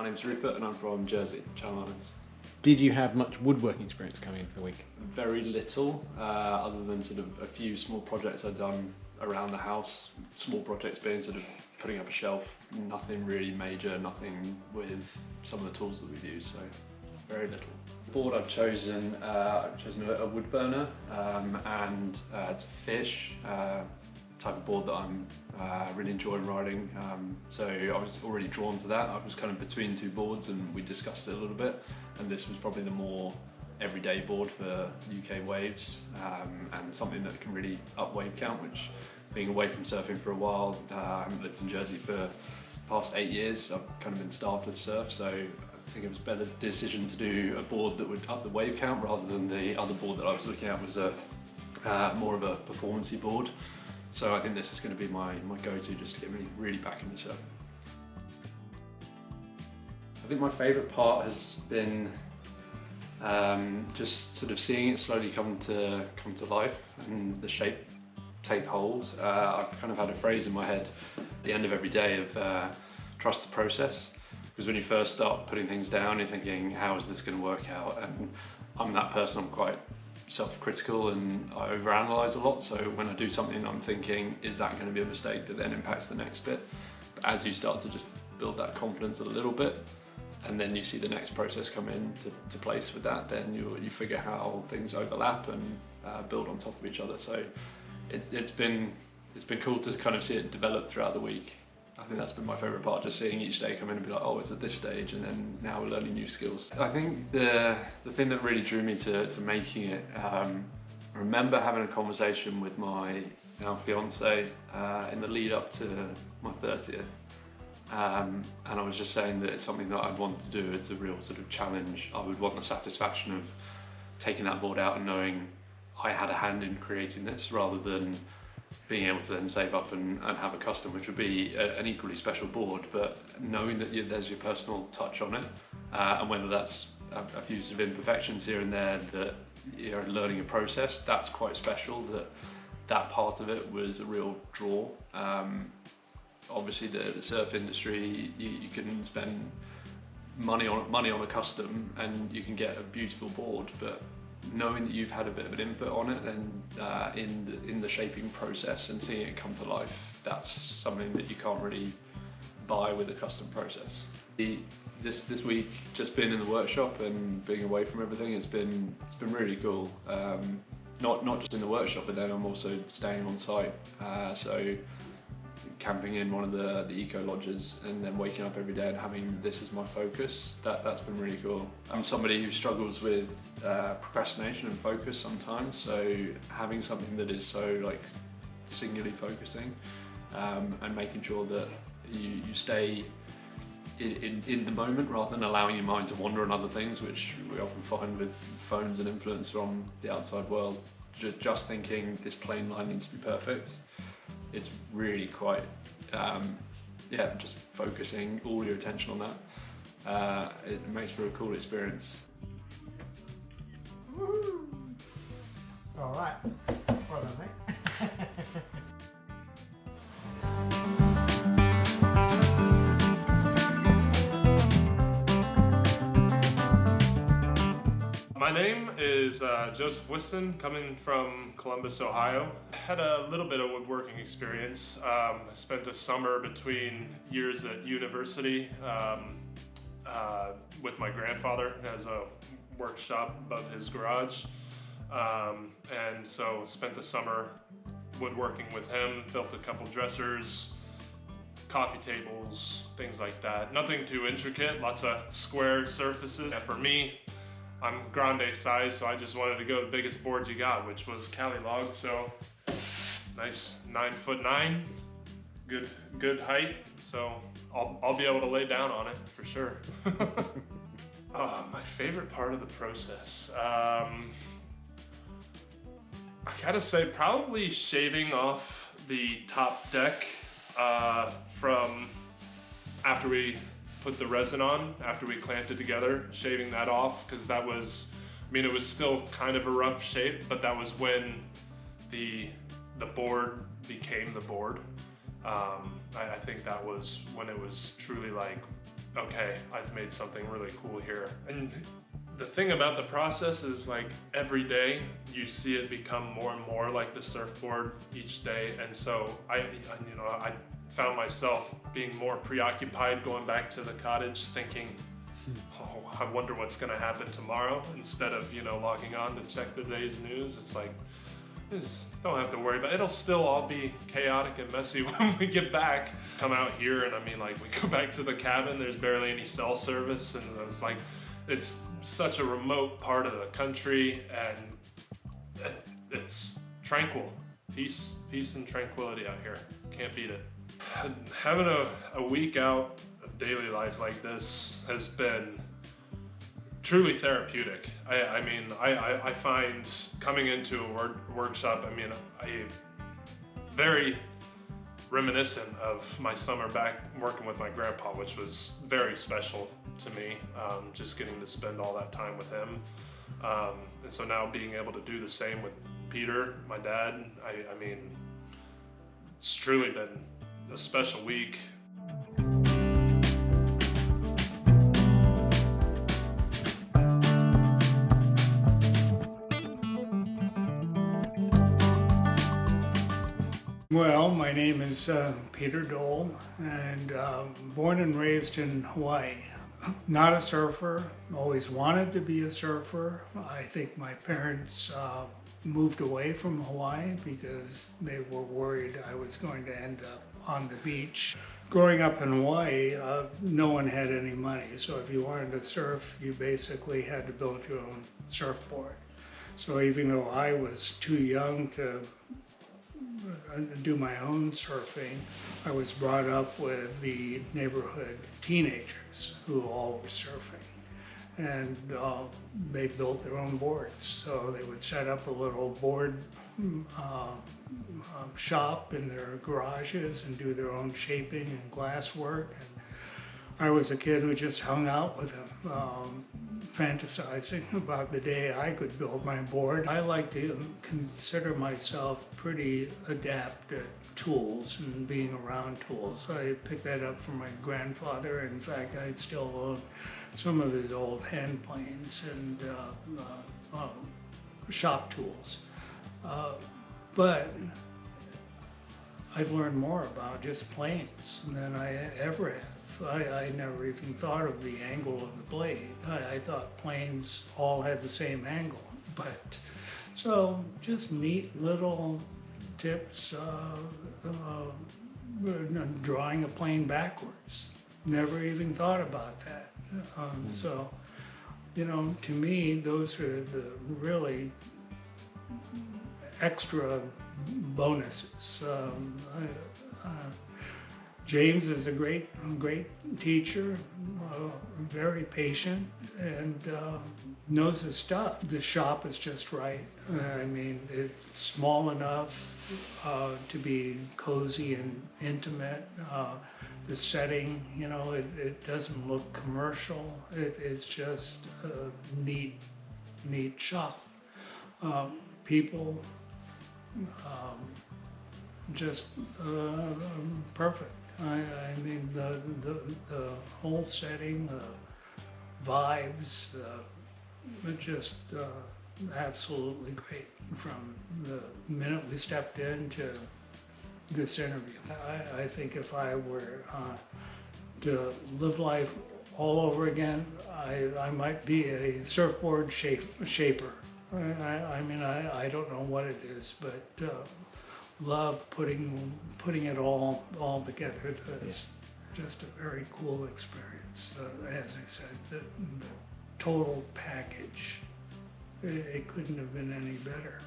My name's Rupert and I'm from Jersey, Channel Islands. Did you have much woodworking experience coming into the week? Very little, other than sort of a few small projects I've done around the house. Small projects being sort of putting up a shelf, nothing really major, nothing with some of the tools that we've used, so very little. The board I've chosen a wood burner, and it's a fish type of board that I'm really enjoying riding. So I was already drawn to that. I was kind of between two boards and we discussed it a little bit, and this was probably the more everyday board for UK waves, and something that can really up wave count, which, being away from surfing for a while, I haven't lived in Jersey for the past 8 years, I've kind of been starved of surf, so I think it was a better decision to do a board that would up the wave count rather than the other board that I was looking at was more of a performance-y board. So I think this is going to be my go-to just to get me really back into surfing. I think my favourite part has been just sort of seeing it slowly come to life and the shape take hold. I've kind of had a phrase in my head at the end of every day of trust the process, because when you first start putting things down you're thinking, how is this going to work out? And I'm that person, I'm quite self-critical and I overanalyze a lot, so when I do something I'm thinking, is that going to be a mistake that then impacts the next bit? But as you start to just build that confidence a little bit, and then you see the next process come in to place with that, then you figure how things overlap and build on top of each other. So it's been cool to kind of see it develop throughout the week. I think that's been my favourite part, just seeing each day come in and be like, oh, it's at this stage, and then now we're learning new skills. I think the thing that really drew me to making it, I remember having a conversation with my now fiance in the lead up to my 30th, and I was just saying that it's something that I'd want to do. It's a real sort of challenge. I would want the satisfaction of taking that board out and knowing I had a hand in creating this, rather than being able to then save up and have a custom, which would be an equally special board, but knowing that there's your personal touch on it, and whether that's a few sort of imperfections here and there that you're learning a process, that's quite special. That part of it was a real draw. Obviously the surf industry, you can spend money on a custom and you can get a beautiful board, but knowing that you've had a bit of an input on it and in the shaping process and seeing it come to life, that's something that you can't really buy with a custom process. This week, just being in the workshop and being away from everything, it's been really cool. Not just in the workshop, but then I'm also staying on site, so camping in one of the eco lodges and then waking up every day and having this as my focus, that's been really cool. I'm somebody who struggles with procrastination and focus sometimes, so having something that is so like singularly focusing, and making sure that you stay in the moment rather than allowing your mind to wander on other things, which we often find with phones and influence from the outside world. Just thinking this plane line needs to be perfect. It's really quite, just focusing all your attention on that. It makes for a cool experience. Woohoo! All right, well done, mate. My name is Joseph Whiston, coming from Columbus, Ohio. I had a little bit of woodworking experience. I spent a summer between years at university with my grandfather as a workshop above his garage. And so spent the summer woodworking with him, built a couple dressers, coffee tables, things like that. Nothing too intricate, lots of square surfaces. And for me, I'm grande size, so I just wanted to go the biggest board you got, which was Cali log. So nice 9'9", good height. So I'll be able to lay down on it for sure. My favorite part of the process. I gotta say probably shaving off the top deck from after we put the resin on, after we clamped it together, shaving that off, because that was, I mean, it was still kind of a rough shape, but that was when the board became the board. I think that was when it was truly like okay, I've made something really cool here. And the thing about the process is like every day you see it become more and more like the surfboard each day. And so I found myself being more preoccupied going back to the cottage thinking, oh, I wonder what's gonna happen tomorrow, instead of, logging on to check the day's news. It's like, just don't have to worry about it. It'll still all be chaotic and messy when we get back. Come out here and we go back to the cabin, there's barely any cell service, and it's such a remote part of the country, and it's tranquil. Peace and tranquility out here. Can't beat it. Having a week out of daily life like this has been truly therapeutic. I find coming into a workshop, I very reminiscent of my summer back working with my grandpa, which was very special to me, just getting to spend all that time with him. And so now being able to do the same with Peter, my dad, it's truly been a special week. Well, my name is Peter Dole, and born and raised in Hawaii. Not a surfer, always wanted to be a surfer. I think my parents moved away from Hawaii because they were worried I was going to end up on the beach. Growing up in Hawaii, no one had any money, so if you wanted to surf, you basically had to build your own surfboard. So even though I was too young to do my own surfing, I was brought up with the neighborhood teenagers who all were surfing, and they built their own boards. So they would set up a little board shop in their garages and do their own shaping and glass work. And I was a kid who just hung out with them, fantasizing about the day I could build my board. I like to consider myself pretty adept at tools and being around tools. I picked that up from my grandfather. In fact, I still own some of his old hand planes and shop tools. But I've learned more about just planes than I ever have. I never even thought of the angle of the blade. I thought planes all had the same angle. But so just neat little tips, drawing a plane backwards. Never even thought about that. So, to me, those are the really extra bonuses. James is a great teacher, very patient, and knows his stuff. The shop is just right. It's small enough to be cozy and intimate. The setting, it doesn't look commercial. It's just a neat shop. People, just perfect. The whole setting, the vibes, just absolutely great from the minute we stepped into this interview. I think if I were to live life all over again, I might be a surfboard shaper. I don't know what it is, but love putting it all together. It's just a very cool experience. As I said, the total package, it couldn't have been any better.